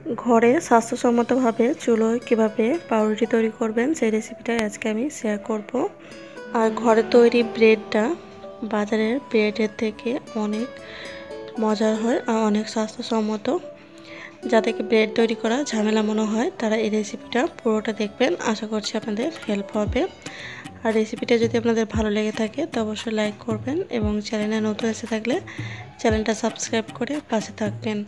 ঘরে স্বাস্থ্যসম্মতভাবে চুলোয় কীভাবে পাউরুটি তৈরি করবেন সেই রেসিপিটাই আজকে আমি শেয়ার করব। আর ঘরে তৈরি ব্রেডটা বাজারের ব্রেডের থেকে অনেক মজার হয় আর অনেক স্বাস্থ্যসম্মত। যাদেরকে ব্রেড তৈরি করা ঝামেলা মনে হয় তারা এই রেসিপিটা পুরোটা দেখবেন, আশা করছি আপনাদের হেল্প হবে। আর রেসিপিটা যদি আপনাদের ভালো লেগে থাকে তো অবশ্যই লাইক করবেন এবং চ্যানেলে নতুন এসে থাকলে চ্যানেলটা সাবস্ক্রাইব করে পাশে থাকবেন।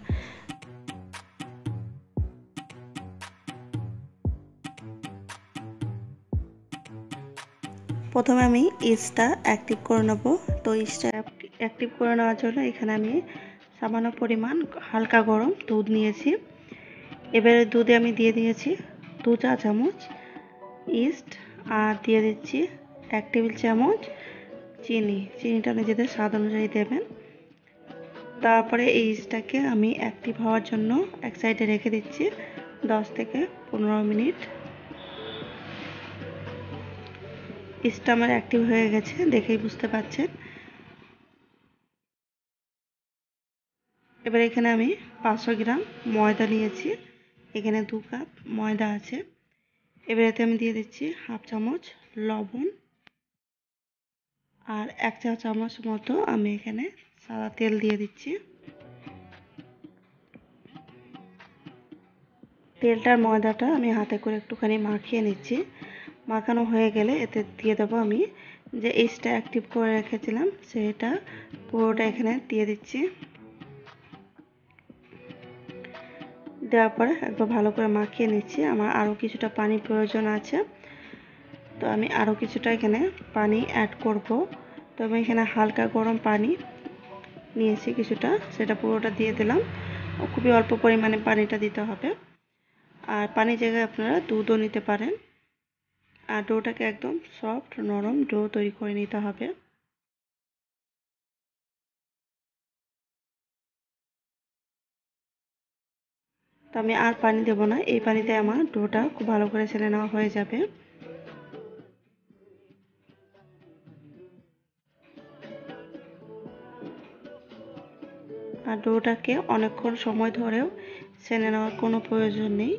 প্রথমে আমি ইস্টটা অ্যাক্টিভ করে নেব। তো ইস্টটা অ্যাক্টিভ করে নেওয়ার জন্য এখানে আমি সামান্য পরিমাণ হালকা গরম দুধ নিয়েছি। এবারে দুধে আমি দিয়ে দিয়েছি 2 চা চামচ ইস্ট আর দিয়ে দিচ্ছি 1 টেবিল চামচ চিনি। চিনিটা নিজেদের স্বাদ অনুযায়ী দেবেন। তারপরে এই ইস্টটাকে আমি অ্যাক্টিভ হওয়ার জন্য এক সাইডে রেখে দিচ্ছি 10 থেকে 15 মিনিট। ইস্টটা আমার অ্যাক্টিভ হয়ে গেছে, দেখেই বুঝতে পারছেন। এবার এখানে আমি 500 গ্রাম ময়দা নিয়েছি, এখানে 2 কাপ ময়দা আছে। এবার এতে আমি দিয়ে দিচ্ছি হাফ চামচ লবণ আর 1 চা চামচ মতো আমি এখানে সাদা তেল দিয়ে দিচ্ছি। তেলটার ময়দাটা আমি হাতে করে একটুখানি মাখিয়ে নিচ্ছি। মাখানো হয়ে গেলে এতে দিয়ে দেবো আমি যে ইস্টটা অ্যাক্টিভ করে রেখেছিলাম সেটা পুরোটা এখানে দিয়ে দিচ্ছি। দেওয়ার পরে একবার ভালো করে মাখিয়ে নিচ্ছি। আমার আরও কিছুটা পানি প্রয়োজন আছে, তো আমি আরও কিছুটা এখানে পানি অ্যাড করব। তো আমি এখানে হালকা গরম পানি নিয়েছি কিছুটা, সেটা পুরোটা দিয়ে দিলাম। খুবই অল্প পরিমাণে পানিটা দিতে হবে। আর পানির জায়গায় আপনারা দুধও নিতে পারেন। আর ডোটাকে একদম সফট নরম ডো তৈরি করে নিতে হবে। তো আমি আর পানি দেব না, এই পানিতে আমার ডোটা খুব ভালো করে ছেলে নেওয়া হয়ে যাবে। আর ডোটাকে অনেকক্ষণ সময় ধরেও ছেনে নেওয়ার কোনো প্রয়োজন নেই,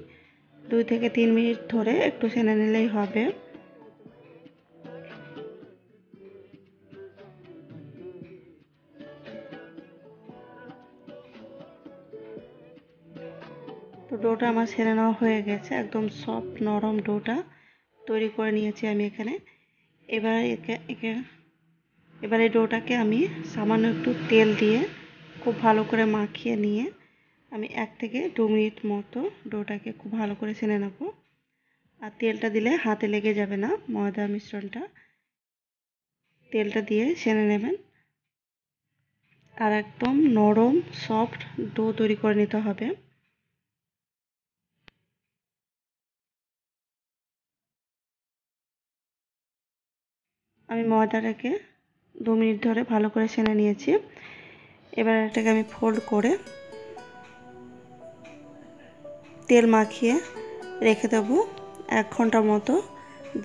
2 থেকে 3 মিনিট ধরে একটু ছেনে নিলেই হবে। তো ডোটা আমার ছেনে নেওয়া হয়ে গেছে, একদম সফট নরম ডোটা তৈরি করে নিয়েছি আমি এখানে। এবার এই ডোটাকে আমি সামান্য একটু তেল দিয়ে খুব ভালো করে মাখিয়ে নিয়ে আমি 1 থেকে 2 মিনিট মতো ডোটাকে খুব ভালো করে ছেনে নেব। আর তেলটা দিলে হাতে লেগে যাবে না, ময়দা মিশ্রণটা তেলটা দিয়ে ছেনে নেবেন। আর একদম নরম সফট ডো তৈরি করে নিতে হবে। আমি ময়দাটাকে 2 মিনিট ধরে ভালো করে ছেনে নিয়েছি। এবার এটাকে আমি ফোল্ড করে তেল মাখিয়ে রেখে দেবো 1 ঘন্টা মতো,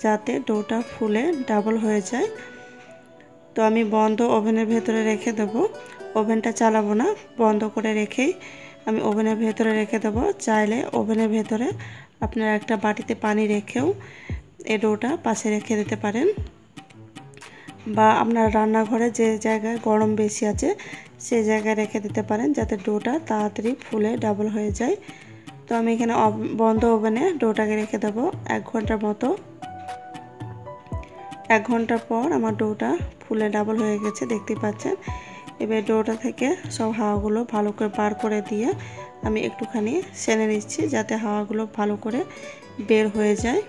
যাতে ডোটা ফুলে ডাবল হয়ে যায়। তো আমি বন্ধ ওভেনের ভেতরে রেখে দেবো, ওভেনটা চালাবো না, বন্ধ করে রেখেই আমি ওভেনের ভেতরে রেখে দেবো। চাইলে ওভেনের ভেতরে আপনারা একটা বাটিতে পানি রেখেও এই ডোটা পাশে রেখে দিতে পারেন, বা আপনার রান্নাঘরে যে জায়গায় গরম বেশি আছে সেই জায়গায় রেখে দিতে পারেন, যাতে ডোটা তাড়াতাড়ি ফুলে ডাবল হয়ে যায়। তো আমি এখানে বন্ধ ওভেনে ডোটাকে রেখে দেবো 1 ঘন্টার মতো। 1 ঘন্টা পর আমার ডোটা ফুলে ডাবল হয়ে গেছে, দেখতে পাচ্ছেন। এবার ডোটা থেকে সব হাওয়াগুলো ভালো করে বার করে দিয়ে আমি একটুখানি সেনে নিচ্ছি, যাতে হাওয়াগুলো ভালো করে বের হয়ে যায়।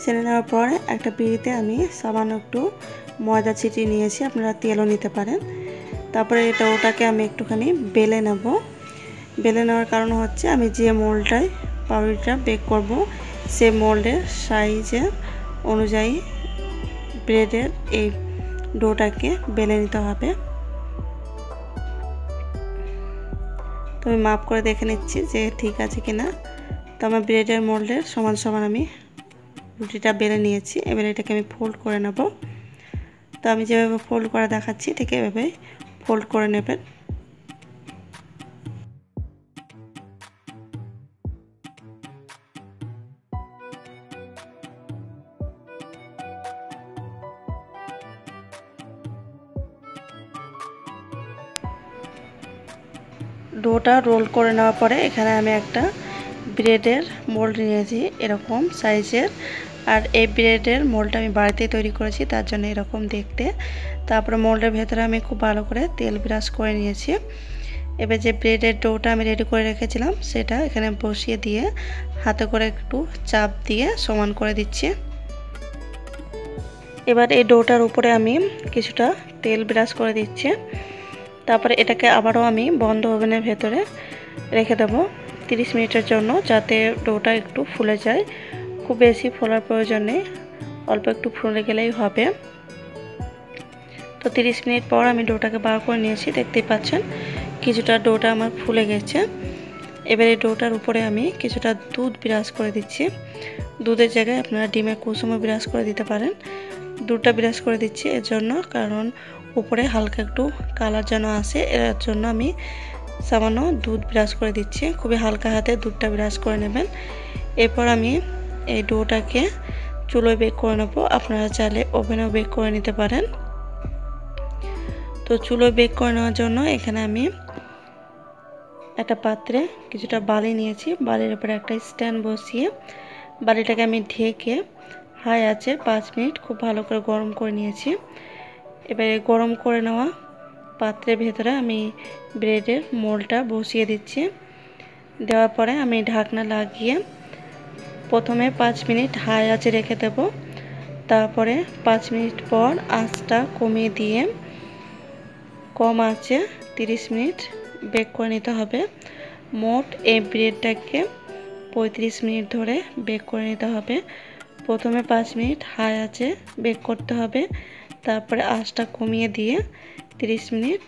সেনে নেওয়ার পরে একটা পিঁড়িতে আমি সামান্য একটু ময়দা ছিটিয়ে নিয়েছি, আপনারা তেলও নিতে পারেন। তারপরে ওটাকে আমি একটুখানি বেলে নেব। বেলে নেওয়ার কারণ হচ্ছে আমি যে মোল্ডটায় পাউরুটিটা বেক করব সেই মোল্ডের সাইজে অনুযায়ী ব্রেডের এই ডোটাকে বেলে নিতে হবে। তো আমি মাপ করে দেখে নিচ্ছি যে ঠিক আছে কিনা। তো আমার ব্রেডের মোল্ডের সমান সমান আমি রুটিটা বেলে নিয়েছি। এবার এটাকে আমি ফোল্ড করে নেব। তো আমি যেভাবে ফোল্ড করে দেখাচ্ছি ঠিক এভাবে ফোল্ড করে নেবেন। ডোটা রোল করে নেওয়ার পরে এখানে আমি একটা ব্রেডের মোল্ড নিয়েছি এরকম সাইজের। আর এই ব্রেডের মোল্ডটা আমি বাড়িতেই তৈরি করেছি, তার জন্য এরকম দেখতে। তারপরে মোল্ডের ভেতরে আমি খুব ভালো করে তেল ব্রাশ করে নিয়েছি। এবার যে ব্রেডের ডোটা আমি রেডি করে রেখেছিলাম সেটা এখানে বসিয়ে দিয়ে হাতে করে একটু চাপ দিয়ে সমান করে দিচ্ছি। এবার এই ডোটার উপরে আমি কিছুটা তেল ব্রাশ করে দিচ্ছি। তারপরে এটাকে আবারও আমি বন্ধ ওভেনের ভেতরে রেখে দেবো 30 মিনিটের জন্য, যাতে ডোটা একটু ফুলে যায়। খুব বেশি ফোলার প্রয়োজন নেই, অল্প একটু ফুলে গেলেই হবে। তো 30 মিনিট পর আমি ডোটাকে বার করে নিয়েছি, দেখতেই পাচ্ছেন কিছুটা ডোটা আমার ফুলে গেছে। এবার এই ডোটার উপরে আমি কিছুটা দুধ ব্রাশ করে দিচ্ছি। দুধের জায়গায় আপনারা ডিমের কুসুমও ব্রাশ করে দিতে পারেন। দুধটা ব্রাশ করে দিচ্ছি এর জন্য, কারণ উপরে হালকা একটু কালার যেন আসে, এর জন্য আমি সামান্য দুধ ব্রাশ করে দিচ্ছি। খুবই হালকা হাতে দুধটা ব্রাশ করে নেবেন। এরপর আমি এই ডোটাকে চুলোয় বেক করে নেব। আপনারা চাইলে ওভেনেও বেক করে নিতে পারেন। তো চুলোয় বেক করে নেওয়ার জন্য এখানে আমি একটা পাত্রে কিছুটা বালি নিয়েছি। বালির উপরে একটা স্ট্যান্ড বসিয়ে বালিটাকে আমি ঢেকে হাই আছে 5 মিনিট খুব ভালো করে গরম করে নিয়েছি। এবারে গরম করে নেওয়া পাত্রের ভেতরে আমি ব্রেডের মোল্ডটা বসিয়ে দিচ্ছি। দেওয়ার পরে আমি ঢাকনা লাগিয়ে প্রথমে 5 মিনিট হাই আঁচে রেখে দেব। তারপরে 5 মিনিট পর আঁচটা কমিয়ে দিয়ে কম আঁচে 30 মিনিট বেক করে নিতে হবে। মোট এই ব্রেডটাকে 35 মিনিট ধরে বেক করে নিতে হবে। প্রথমে 5 মিনিট হাই আঁচে বেক করতে হবে, তারপরে আঁচটা কমিয়ে দিয়ে 30 মিনিট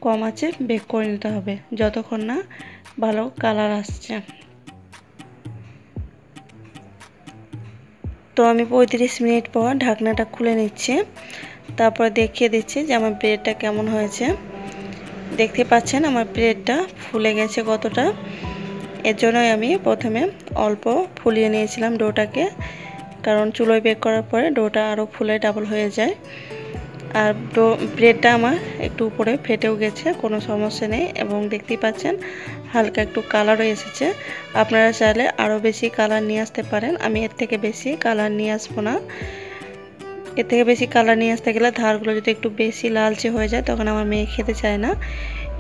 কম আঁচে বেক করে নিতে হবে, যতক্ষণ না ভালো কালার আসছে। তো আমি 35 মিনিট পর ঢাকনাটা খুলে নিচ্ছি। তারপরে দেখিয়ে দিচ্ছি যে আমার ব্রেডটা কেমন হয়েছে। দেখতে পাচ্ছেন আমার ব্রেডটা ফুলে গেছে কতটা। এর জন্যই আমি প্রথমে অল্প ফুলিয়ে নিয়েছিলাম ডোটাকে, কারণ চুলোয় বেক করার পরে ডোটা আরও ফুলে ডাবল হয়ে যায়। আর ব্রেডটা আমার একটু উপরে ফেটেও গেছে, কোনো সমস্যা নেই। এবং দেখতেই পাচ্ছেন হালকা একটু কালারও এসেছে। আপনারা চাইলে আরও বেশি কালার নিয়ে আসতে পারেন। আমি এর থেকে বেশি কালার নিয়ে আসবো না। এর থেকে বেশি কালার নিয়ে আসতে গেলে ধারগুলো যদি একটু বেশি লালচে হয়ে যায় তখন আমার মেয়ে খেতে চায় না।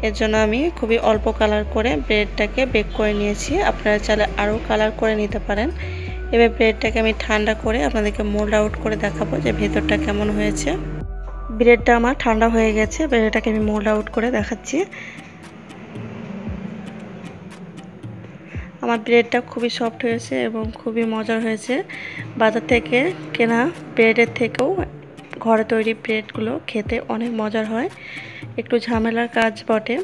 এর জন্য আমি খুবই অল্প কালার করে ব্রেডটাকে বেক করে নিয়েছি। আপনারা চাইলে আরও কালার করে নিতে পারেন। এবার ব্রেডটাকে আমি ঠান্ডা করে আপনাদেরকে মোল্ড আউট করে দেখাবো যে ভেতরটা কেমন হয়েছে। ব্রেডটা আমার ঠান্ডা হয়ে গেছে, ব্রেডটাকে আমি মোল্ড আউট করে দেখাচ্ছি। আমার ব্রেডটা খুবই সফট হয়েছে এবং খুবই মজার হয়েছে। বাজার থেকে কেনা ব্রেডের থেকেও ঘরে তৈরি ব্রেডগুলো খেতে অনেক মজার হয়। একটু ঝামেলার কাজ বটে,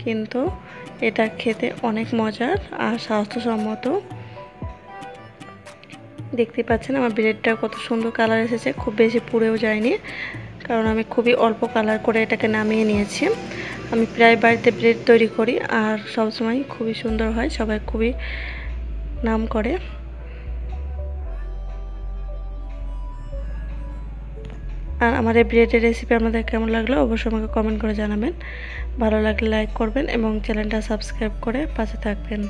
কিন্তু এটা খেতে অনেক মজার আর স্বাস্থ্যসম্মত। দেখতে পাচ্ছেন আমার ব্রেডটা কত সুন্দর কালার এসেছে, খুব বেশি পুড়েও যায়নি, কারণ আমি খুবই অল্প কালার করে এটাকে নামিয়ে নিয়েছি। আমি প্রায় বাড়িতে ব্রেড তৈরি করি আর সবসময় খুবই সুন্দর হয়, সবাই খুবই নাম করে। আর আমার এই ব্রেডের রেসিপি আপনাদের কেমন লাগলো অবশ্যই আমাকে কমেন্ট করে জানাবেন। ভালো লাগলে লাইক করবেন এবং চ্যানেলটা সাবস্ক্রাইব করে পাশে থাকবেন।